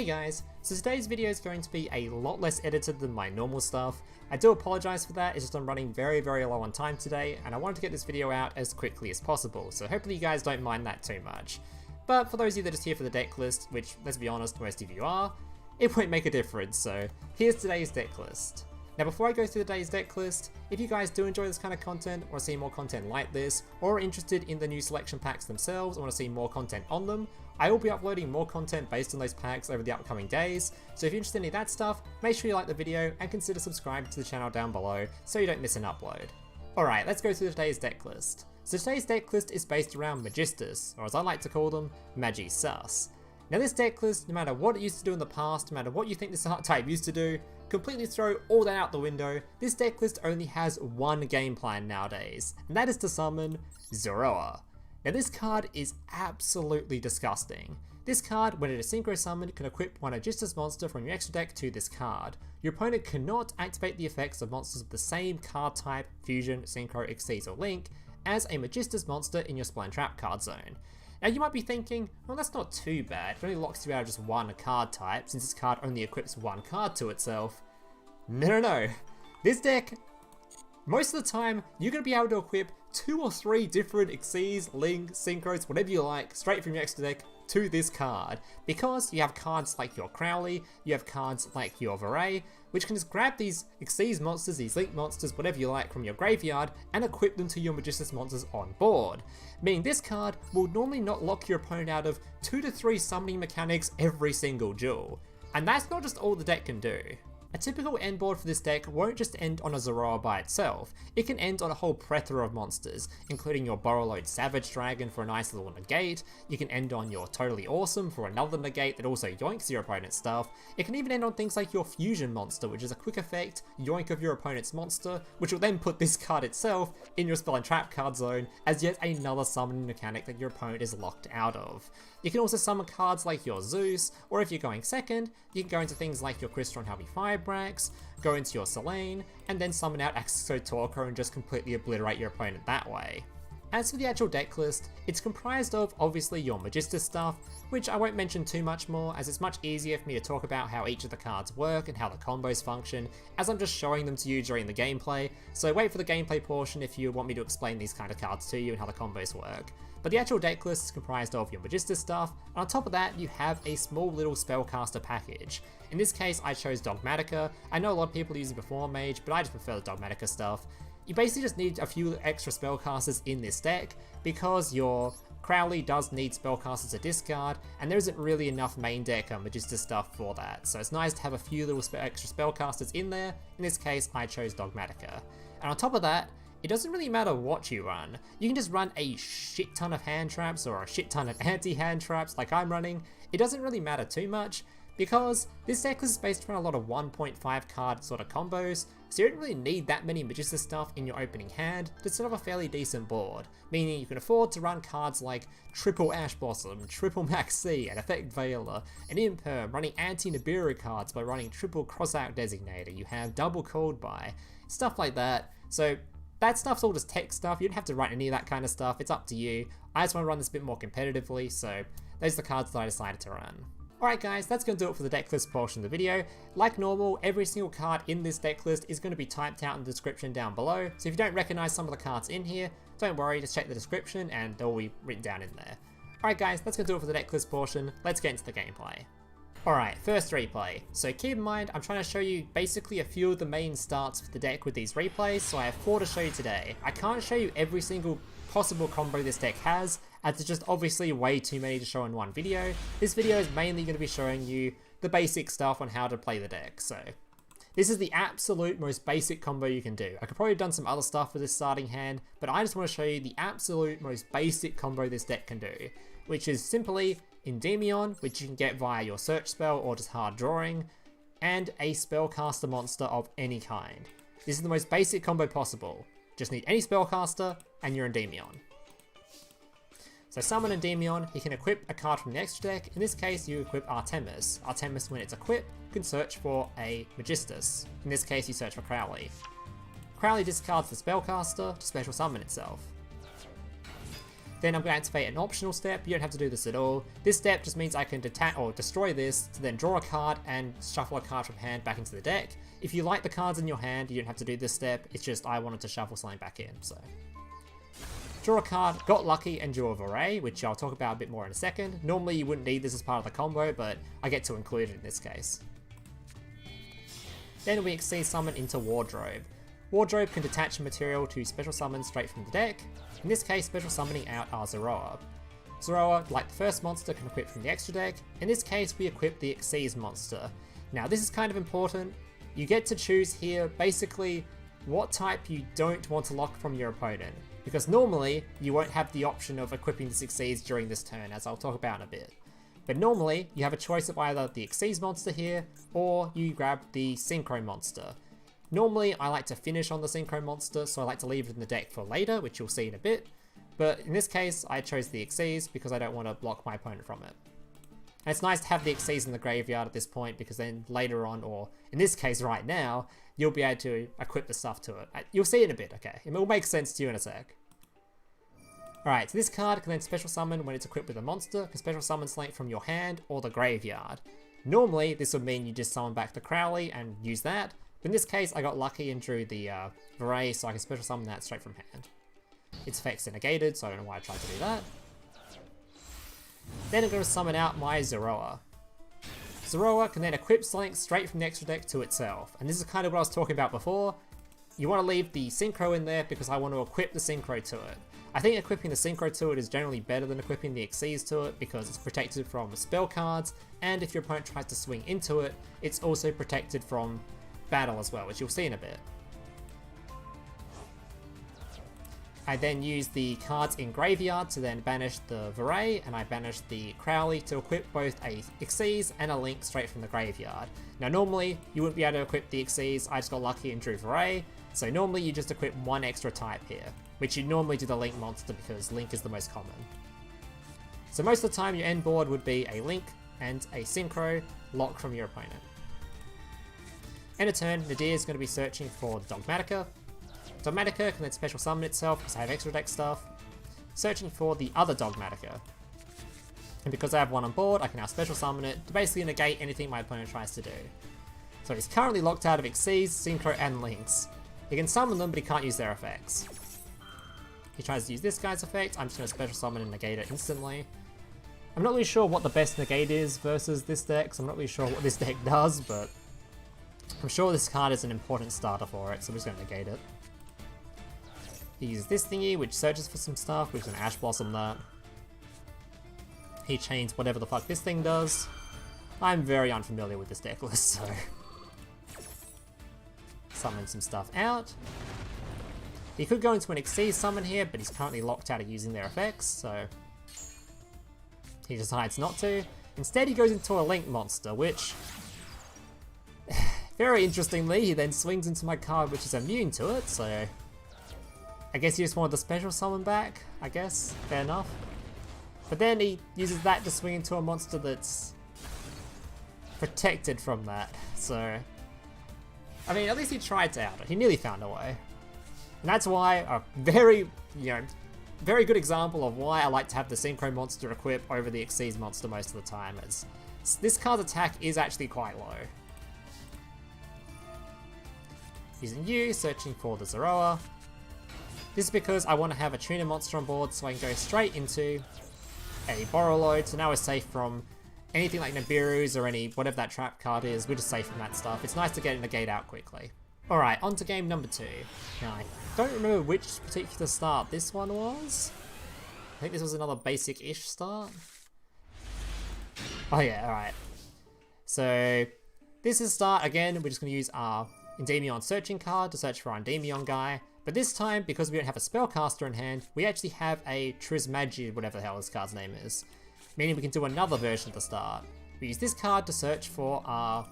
Hey guys, so today's video is going to be a lot less edited than my normal stuff. I do apologise for that, it's just I'm running very low on time today and I wanted to get this video out as quickly as possible, so hopefully you guys don't mind that too much. But for those of you that are just here for the deck list, which let's be honest most of you are, it won't make a difference, so here's today's deck list. Now before I go through today's deck list, if you guys do enjoy this kind of content, or see more content like this, or are interested in the new selection packs themselves, or want to see more content on them, I will be uploading more content based on those packs over the upcoming days, so if you're interested in any of that stuff, make sure you like the video and consider subscribing to the channel down below so you don't miss an upload. Alright, let's go through today's deck list. So today's deck list is based around Magistus, or as I like to call them, Magistus. Now this deck list, no matter what it used to do in the past, no matter what you think this type used to do, completely throw all that out the window, this deck list only has one game plan nowadays, and that is to summon Zoroa. Now this card is absolutely disgusting. This card, when it is synchro summoned, can equip one Magistus monster from your extra deck to this card. Your opponent cannot activate the effects of monsters of the same card type, fusion, synchro, exceeds, or link, as a Magistus monster in your Spell and Trap card zone. Now you might be thinking, well that's not too bad, it only locks you out of just one card type, since this card only equips one card to itself. No. This deck, most of the time, you're going to be able to equip 2 or 3 different Xyz, Link, Synchros, whatever you like, straight from your extra deck to this card, because you have cards like your Crowley, you have cards like your Verre, which can just grab these Xyz monsters, these Link monsters, whatever you like from your graveyard, and equip them to your Magistus monsters on board. Meaning this card will normally not lock your opponent out of 2 to 3 summoning mechanics every single duel. And that's not just all the deck can do. A typical end board for this deck won't just end on a Zoroa by itself, it can end on a whole plethora of monsters, including your Borreload Savage Dragon for a nice little negate, you can end on your Toadally Awesome for another negate that also yoinks your opponent's stuff, it can even end on things like your Fusion monster, which is a quick effect yoink of your opponent's monster, which will then put this card itself in your Spell and Trap card zone as yet another summoning mechanic that your opponent is locked out of. You can also summon cards like your Zeus, or if you're going second, you can go into things like your Crystron Heavy Firebrax, go into your Selene, and then summon out Axo Torko and just completely obliterate your opponent that way. As for the actual deck list, it's comprised of obviously your Magistus stuff, which I won't mention too much more as it's much easier for me to talk about how each of the cards work and how the combos function, as I'm just showing them to you during the gameplay, so wait for the gameplay portion if you want me to explain these kind of cards to you and how the combos work. But the actual deck list is comprised of your Magistus stuff, and on top of that you have a small little spellcaster package. In this case I chose Dogmatika. I know a lot of people are using Perform Mage, but I just prefer the Dogmatika stuff. You basically just need a few extra spellcasters in this deck, because your Crowley does need spellcasters to discard, and there isn't really enough main deck Magistus stuff for that, so it's nice to have a few little extra spellcasters in there. In this case I chose Dogmatika. And on top of that, it doesn't really matter what you run. You can just run a shit ton of hand traps or a shit ton of anti-hand traps like I'm running. It doesn't really matter too much, because this deck is based around a lot of 1.5 card sort of combos, so you don't really need that many Magistus stuff in your opening hand to set up a fairly decent board, meaning you can afford to run cards like triple Ash Blossom, triple Maxi, and Effect Veiler, and Imperm, running anti-Nibiru cards by running triple Crossout Designator, you have double Called By, stuff like that. So that stuff's all just tech stuff, you don't have to run any of that kind of stuff, it's up to you. I just want to run this a bit more competitively, so those are the cards that I decided to run. Alright guys, that's going to do it for the deck list portion of the video. Like normal, every single card in this deck list is going to be typed out in the description down below, so if you don't recognise some of the cards in here, don't worry, just check the description and they'll be written down in there. Alright guys, that's going to do it for the deck list portion, let's get into the gameplay. Alright, first replay. So keep in mind, I'm trying to show you basically a few of the main starts for the deck with these replays, so I have 4 to show you today. I can't show you every single possible combo this deck has, as it's just obviously way too many to show in one video. This video is mainly going to be showing you the basic stuff on how to play the deck, so this is the absolute most basic combo you can do. I could probably have done some other stuff with this starting hand, but I just want to show you the absolute most basic combo this deck can do, which is simply Endymion, which you can get via your search spell or just hard drawing, and a spellcaster monster of any kind. This is the most basic combo possible. Just need any spellcaster and you're Endymion. So summon Endymion, he can equip a card from the extra deck. In this case you equip Artemis. Artemis, when it's equipped, can search for a Magistus. In this case you search for Crowley. Crowley discards the spellcaster to special summon itself. Then I'm going to activate an optional step. You don't have to do this at all. This step just means I can destroy this to then draw a card and shuffle a card from hand back into the deck. If you like the cards in your hand, you don't have to do this step. It's just I wanted to shuffle something back in, so. Draw a card, got lucky, and drew a Verre, which I'll talk about a bit more in a second. Normally you wouldn't need this as part of the combo, but I get to include it in this case. Then we Exceed Summon into Wardrobe. Wardrobe can detach a material to special summon straight from the deck. In this case, special summoning out our Zoroa. Zoroa, like the first monster, can equip from the extra deck. In this case, we equip the Xyz monster. Now this is kind of important. You get to choose here basically what type you don't want to lock from your opponent, because normally you won't have the option of equipping the Xyz during this turn, as I'll talk about in a bit. But normally you have a choice of either the Xyz monster here, or you grab the Synchro monster. Normally I like to finish on the Synchro monster, so I like to leave it in the deck for later, which you'll see in a bit. But in this case, I chose the Xyz because I don't want to block my opponent from it. And it's nice to have the Xyz in the graveyard at this point, because then later on, or in this case right now, you'll be able to equip the stuff to it. You'll see it in a bit, okay? It will make sense to you in a sec. Alright, so this card can then special summon when it's equipped with a monster, can special summon something from your hand or the graveyard. Normally, this would mean you just summon back the Crowley and use that, but in this case I got lucky and drew the Verre, so I can special summon that straight from hand. Its effects are negated, so I don't know why I tried to do that. Then I'm going to summon out my Zoroa. Zoroa can then equip something straight from the extra deck to itself, and this is kind of what I was talking about before. You want to leave the Synchro in there because I want to equip the Synchro to it. I think equipping the Synchro to it is generally better than equipping the Xyz to it because it's protected from spell cards, and if your opponent tries to swing into it, it's also protected from battle as well, which you'll see in a bit. I then use the cards in graveyard to then banish the Verre, and I banish the Crowley to equip both a Xyz and a Link straight from the graveyard. Now normally, you wouldn't be able to equip the Xyz, I just got lucky and drew Verre, so normally you just equip one extra type here, which you normally do the Link monster because Link is the most common. So most of the time your end board would be a Link and a Synchro lock from your opponent. End of turn, Nadir is going to be searching for Dogmatika. Dogmatika can then special summon itself because I have extra deck stuff, searching for the other Dogmatika. And because I have one on board, I can now special summon it to basically negate anything my opponent tries to do. So he's currently locked out of Xyz, Synchro, and Links. He can summon them, but he can't use their effects. He tries to use this guy's effect, I'm just going to special summon and negate it instantly. I'm not really sure what the best negate is versus this deck, so I'm not really sure what this deck does, but I'm sure this card is an important starter for it, so I'm just going to negate it. He uses this thingy, which searches for some stuff, which is an Ash Blossom that. He chains whatever the fuck this thing does. I'm very unfamiliar with this deck list, so. Summon some stuff out. He could go into an Xyz summon here, but he's currently locked out of using their effects, so. He decides not to. Instead, he goes into a Link monster, which. Very interestingly, he then swings into my card, which is immune to it, so. I guess he just wanted the special summon back, I guess, fair enough. But then he uses that to swing into a monster that's protected from that, so... I mean, at least he tried to out it, he nearly found a way. And that's why a very good example of why I like to have the Synchro monster equip over the Xyz monster most of the time, is this card's attack is actually quite low. Using you, searching for the Zoroa. This is because I want to have a tuner monster on board so I can go straight into a Borreload, so now we're safe from anything like Nibiru's or whatever that trap card is, we're just safe from that stuff. It's nice to get a negate out quickly. Alright, on to game number 2. Now, I don't remember which particular start this one was. I think this was another basic-ish start. Oh yeah, alright. So, this is start, again, we're just going to use our Endymion searching card to search for our Endymion guy. But this time, because we don't have a spellcaster in hand, we actually have a Trismagistus, whatever the hell this card's name is. Meaning we can do another version at the start. We use this card to search for our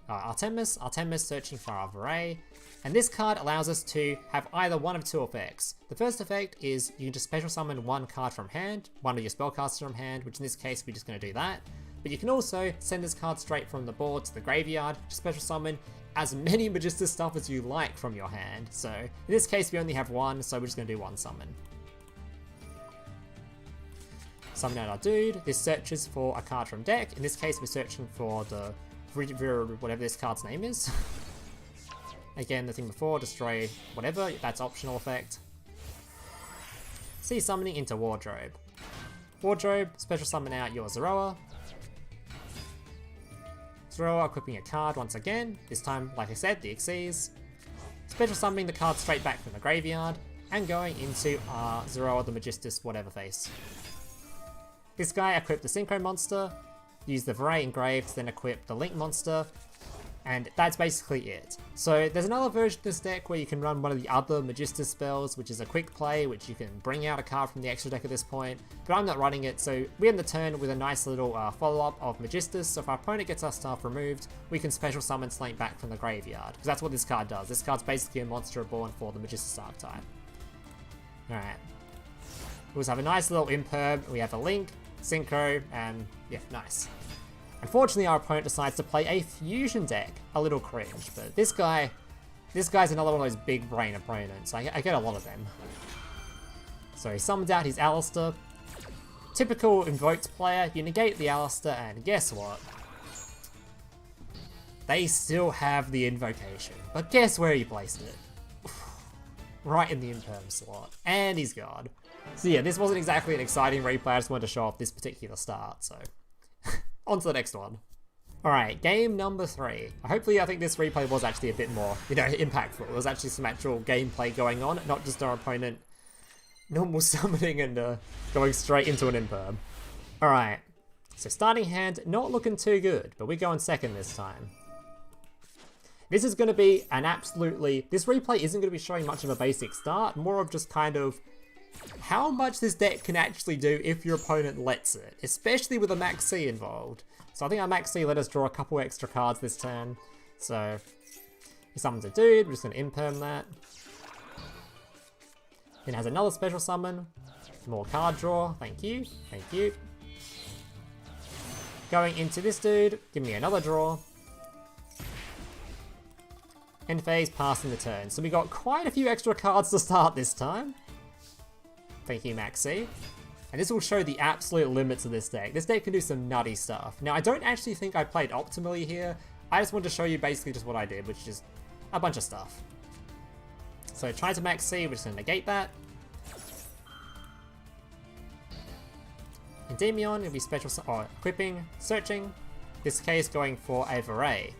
Artemis searching for our Verre, and this card allows us to have either one of two effects. The first effect is you can just special summon one card from hand, one of your spellcaster from hand, which in this case we're just going to do that. But you can also send this card straight from the board to the graveyard to special summon as many Magistus stuff as you like from your hand. So in this case we only have one, so we're just going to do one summon. Summon out our dude. This searches for a card from deck. In this case, we're searching for the whatever this card's name is. Again, the thing before, destroy whatever, that's optional effect. See summoning into Wardrobe. Wardrobe, special summon out your Zoroa. Zoroa equipping a card once again, this time, like I said, the Xyz. Special summoning the card straight back from the graveyard, and going into Zoroa the Magistus whatever face. This guy equipped the Synchro monster, use the Verre engraved, then equip the Link monster, and that's basically it. So there's another version of this deck where you can run one of the other Magistus spells, which is a quick play, which you can bring out a card from the extra deck at this point, but I'm not running it, so we end the turn with a nice little follow-up of Magistus, so if our opponent gets our stuff removed, we can special summon Slink back from the graveyard, because that's what this card does. This card's basically a monster reborn for the Magistus archetype. Alright. We also have a nice little Imperm, we have a Link, Synchro, and yeah, nice. Unfortunately, our opponent decides to play a fusion deck. A little cringe, but this guy's another one of those big brain opponents. I get a lot of them. So he summons out his Alistair. Typical invoked player, you negate the Alistair, and guess what? They still have the invocation. But guess where he placed it? Right in the Imperm slot. And he's gone. So yeah, this wasn't exactly an exciting replay, I just wanted to show off this particular start, so... On to the next one. Alright, game number 3. Hopefully, I think this replay was actually a bit more, impactful. There was actually some actual gameplay going on, not just our opponent normal summoning and going straight into an Imperm. Alright, so starting hand, not looking too good, but we're going second this time. This is going to be an absolutely... This replay isn't going to be showing much of a basic start, more of just kind of how much this deck can actually do if your opponent lets it, especially with a Max C involved. So I think our Max C let us draw a couple extra cards this turn. So he summons a dude, we're just going to Imperm that. Then has another special summon, more card draw, thank you, thank you. Going into this dude, give me another draw. End phase, passing the turn. So we got quite a few extra cards to start this time. Thank you, Maxi. And this will show the absolute limits of this deck. This deck can do some nutty stuff. Now, I don't actually think I played optimally here. I just wanted to show you basically just what I did, which is a bunch of stuff. So try to Maxi, we're just going to negate that. Endymion will be special, equipping, searching. This case going for a Verre.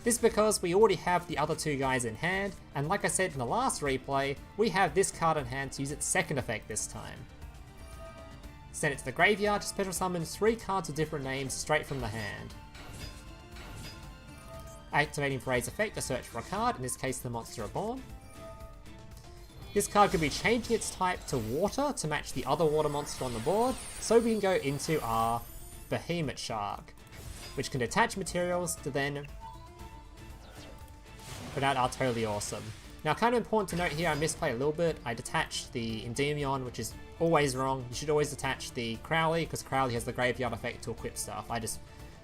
This is because we already have the other two guys in hand, and like I said in the last replay, we have this card in hand to use its second effect this time. Send it to the graveyard to special summon 3 cards with different names straight from the hand. Activating Verre's effect to search for a card, in this case the Monster Reborn. This card could be changing its type to water to match the other water monster on the board, so we can go into our Bahamut Shark, which can attach materials to then put out our Toadally Awesome. Now, kind of important to note here, I misplayed a little bit. I detached the Endymion, which is always wrong. You should always detach the Crowley, because Crowley has the graveyard effect to equip stuff. I just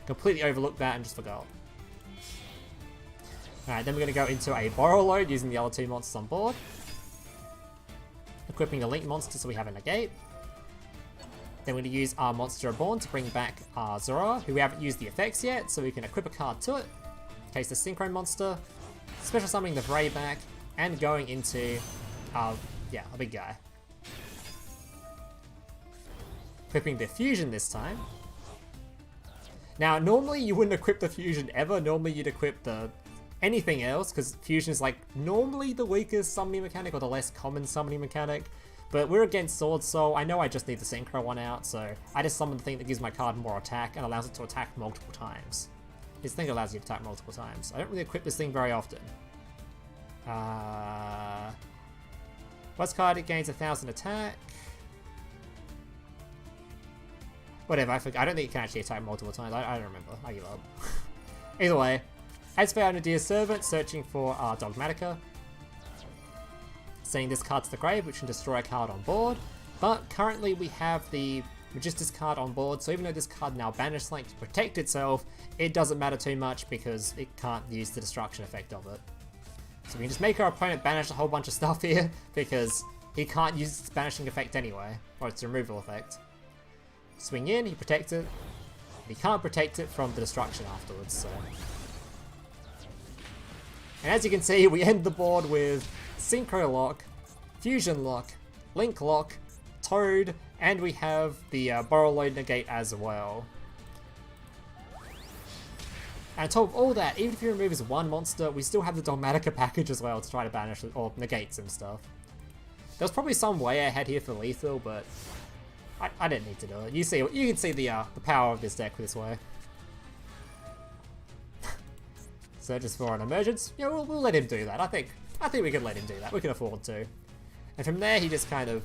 completely overlooked that and just forgot. Alright, then we're going to go into a Borreload using the other 2 monsters on board. Equipping the Link monster so we have a negate. Then we're going to use our Monster Reborn to bring back our Zoroa, who we haven't used the effects yet, so we can equip a card to it. In case the Synchro monster. Special summoning the Verre back, and going into a big guy. Equipping the Fusion this time. Now, normally you wouldn't equip the Fusion ever, normally you'd equip the anything else, because Fusion is like normally the weakest summoning mechanic, or the less common summoning mechanic, but we're against Sword Soul. I know I just need the Synchro one out, so I just summon the thing that gives my card more attack, and allows it to attack multiple times. This thing allows you to attack multiple times. I don't really equip this thing very often. What's card? It gains 1,000 attack. Whatever, I forget. I don't think it can actually attack multiple times. I don't remember. I give up. Either way, as for our Nadir Servant, searching for our Dogmatika. Sending this card to the grave, which can destroy a card on board. But currently we have the Magistus card on board, so even though this card now banished Slink to protect itself, it doesn't matter too much because it can't use the destruction effect of it. So we can just make our opponent banish a whole bunch of stuff here, because he can't use its banishing effect anyway, or its removal effect. Swing in, he protects it. He can't protect it from the destruction afterwards, so... And as you can see, we end the board with Synchro Lock, Fusion Lock, Link Lock, Toad, and we have the Borreload negate as well. And on top of all that, even if you remove his one monster, we still have the Dogmatika package as well to try to banish it, or negate some stuff. There was probably some way I had here for lethal, but I didn't need to do it. You can see the power of this deck this way. So just for an emergence, yeah, we'll let him do that. I think we can let him do that. We can afford to. And from there, he just kind of,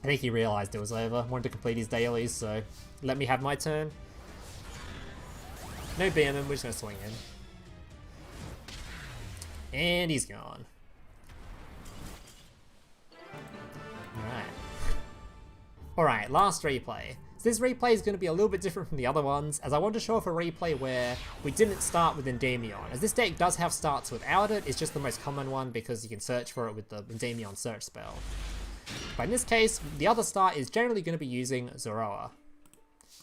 I think he realized it was over. Wanted to complete his dailies, so let me have my turn. No BM him, we're just gonna swing in. And he's gone. Alright, last replay. So this replay is going to be a little bit different from the other ones, as I want to show off a replay where we didn't start with Endymion. As this deck does have starts without it, it's just the most common one because you can search for it with the Endymion search spell. But in this case, the other start is generally going to be using Zoroa.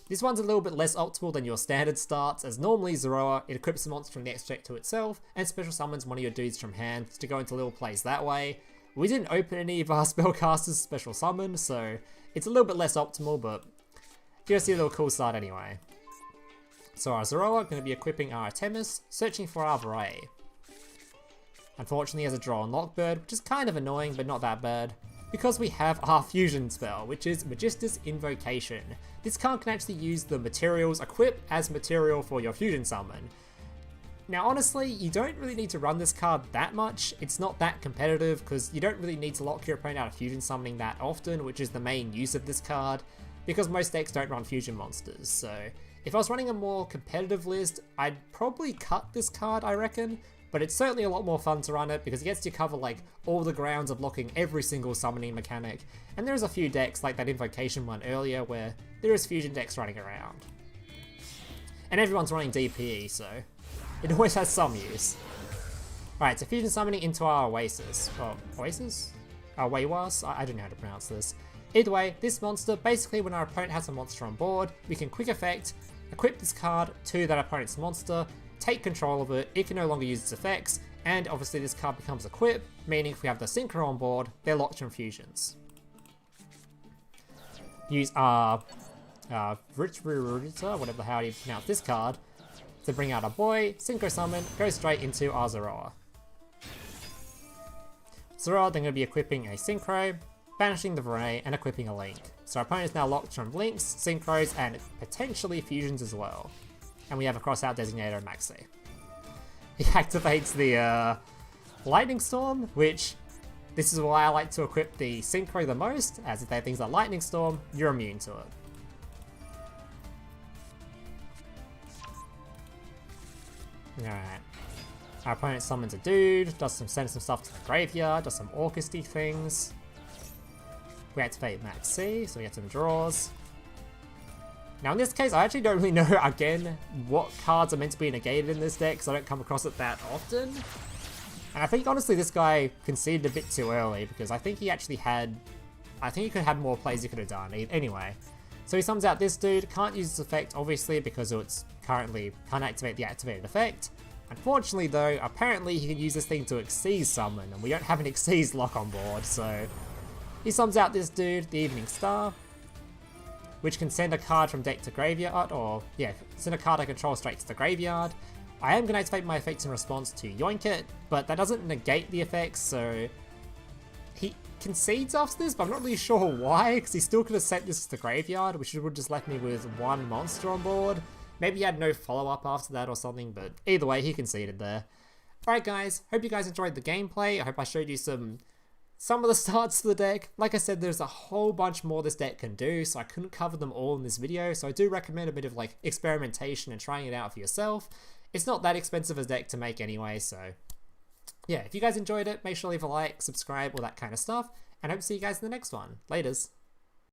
This one's a little bit less optimal than your standard starts, as normally Zoroa, it equips a monster from the extract to itself, and special summons one of your dudes from hand to go into little plays that way. We didn't open any of our spellcasters special summon, so it's a little bit less optimal, but you're gonna see a little cool start anyway. So our Zoroa are going to be equipping our Artemis, searching for our Verre. Unfortunately, he has a draw on Lockbird, which is kind of annoying, but not that bad, because we have our fusion spell, which is Magistus Invocation. This card can actually use the materials equipped as material for your fusion summon. Now honestly, you don't really need to run this card that much. It's not that competitive because you don't really need to lock your opponent out of fusion summoning that often, which is the main use of this card, because most decks don't run fusion monsters. So if I was running a more competitive list, I'd probably cut this card, I reckon, but it's certainly a lot more fun to run it because it gets to cover like all the grounds of locking every single summoning mechanic, and there's a few decks like that Invocation one earlier where there is fusion decks running around. And everyone's running DPE, so it always has some use. Alright, so fusion summoning into our Oasis. Well, Oasis? Our Aiwass? I don't know how to pronounce this. Either way, this monster, basically when our opponent has a monster on board, we can quick effect, equip this card to that opponent's monster, take control of it, it can no longer use its effects, and obviously this card becomes equipped, meaning if we have the Synchro on board, they're locked from fusions. Use our Vritra, whatever how you pronounce this card, to bring out our boy, Synchro Summon, go straight into our Zoroa. Zoroa then going to be equipping a Synchro, banishing the Verre, and equipping a Link. So our opponent is now locked from Links, Synchros, and potentially Fusions as well. And we have a Crossout Designator and Maxi. He activates the Lightning Storm, which this is why I like to equip the Synchro the most, as if they have things like Lightning Storm, you're immune to it. Alright. Our opponent summons a dude, sends some stuff to the graveyard, does some Orchesty things. We activate Max C, so we get some draws. Now in this case, I actually don't really know, again, what cards are meant to be negated in this deck, because I don't come across it that often. And I think, honestly, this guy conceded a bit too early, because I think he actually had... I think he could have had more plays he could have done. Anyway, so he summons out this dude, can't use this effect, obviously, because it's currently can't activate the activated effect. Unfortunately, though, apparently he can use this thing to Xyz summon, and we don't have an Xyz lock on board, so... He summons out this dude, the Evening Star, which can send a card from deck to graveyard, or, yeah, send a card I control straight to the graveyard. I am going to activate my effects in response to Yoink It, but that doesn't negate the effects, so he concedes after this, but I'm not really sure why, because he still could have sent this to the graveyard, which would have just left me with one monster on board. Maybe he had no follow-up after that or something, but either way, he conceded there. Alright guys, hope you guys enjoyed the gameplay. I hope I showed you some of the starts to the deck. Like I said, there's a whole bunch more this deck can do, so I couldn't cover them all in this video, so I do recommend a bit of like experimentation and trying it out for yourself. It's not that expensive a deck to make anyway, so yeah, if you guys enjoyed it, make sure to leave a like, subscribe, all that kind of stuff, and I hope to see you guys in the next one. Laters.